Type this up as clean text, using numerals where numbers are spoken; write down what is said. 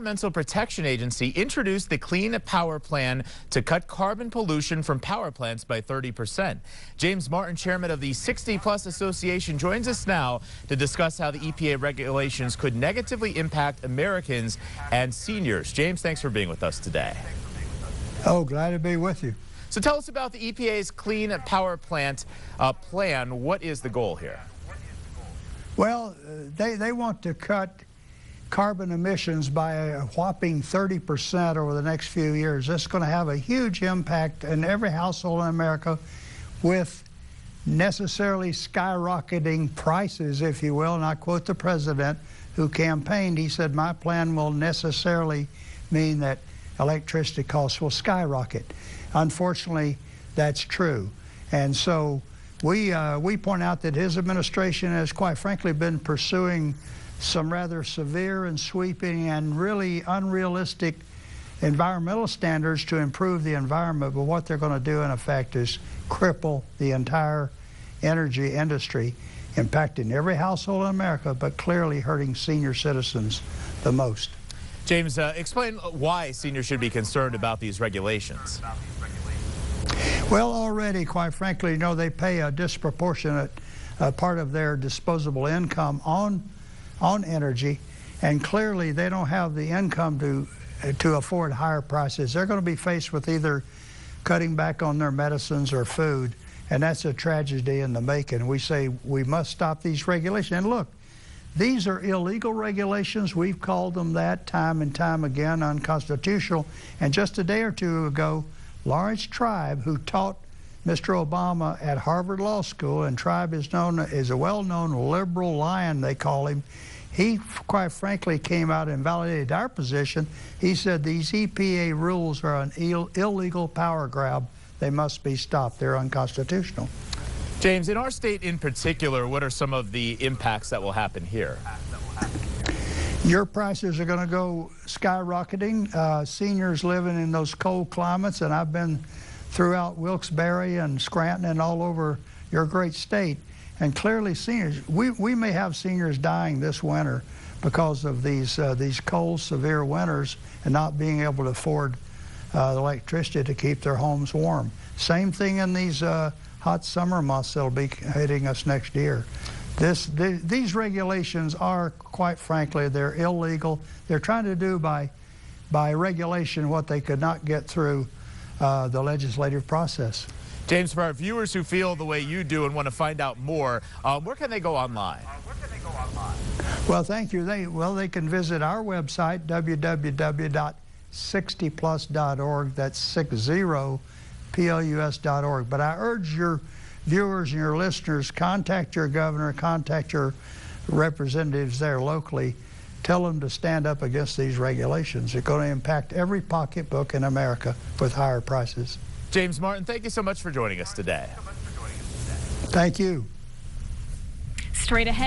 Environmental Protection Agency introduced the Clean Power Plan to cut carbon pollution from power plants by 30%. James Martin, chairman of the 60 Plus Association, joins us now to discuss how the EPA regulations could negatively impact Americans and seniors. James, thanks for being with us today. Oh, glad to be with you. So tell us about the EPA's Clean Power Plant plan. What is the goal here? Well, they want to cut carbon emissions by a whopping 30% over the next few years. This is going to have a huge impact in every household in America, with necessarily skyrocketing prices, if you will. And I quote the president who campaigned. He said, "My plan will necessarily mean that electricity costs will skyrocket." Unfortunately, that's true. And so we point out that his administration has, quite frankly, been pursuing some rather severe and sweeping and really unrealistic environmental standards to improve the environment. But what they're going to do, in effect, is cripple the entire energy industry, impacting every household in America, but clearly hurting senior citizens the most. James, explain why seniors should be concerned about these regulations. Well, already, quite frankly, you know, they pay a disproportionate part of their disposable income on energy, and clearly they don't have the income to afford higher prices. They're going to be faced with either cutting back on their medicines or food, and that's a tragedy in the making. We say we must stop these regulations. And look, these are illegal regulations. We've called them that time and time again, unconstitutional. And just a day or two ago, Lawrence Tribe, who taught Mr. Obama at Harvard Law School, and Tribe is known as a well-known liberal lion, they call him, he quite frankly came out and validated our position. He said these EPA rules are an illegal power grab. They must be stopped. They're unconstitutional. James, in our state in particular, what are some of the impacts that will happen here? Your prices are going to go skyrocketing. Seniors living in those cold climates, and I've been throughout Wilkes-Barre and Scranton and all over your great state, and clearly seniors, we may have seniors dying this winter because of these cold, severe winters and not being able to afford electricity to keep their homes warm. Same thing in these hot summer months that'll be hitting us next year. These regulations are, quite frankly, they're illegal. They're trying to do by regulation what they could not get through the legislative process. James, for our viewers who feel the way you do and want to find out more, where can they go online? Well, thank you. They can visit our website, www.60plus.org. That's 60plus.org. But I urge your viewers and your listeners, contact your governor, contact your representatives there locally. Tell them to stand up against these regulations. They're going to impact every pocketbook in America with higher prices. James Martin, thank you so much for joining us today. Thank you. Straight ahead.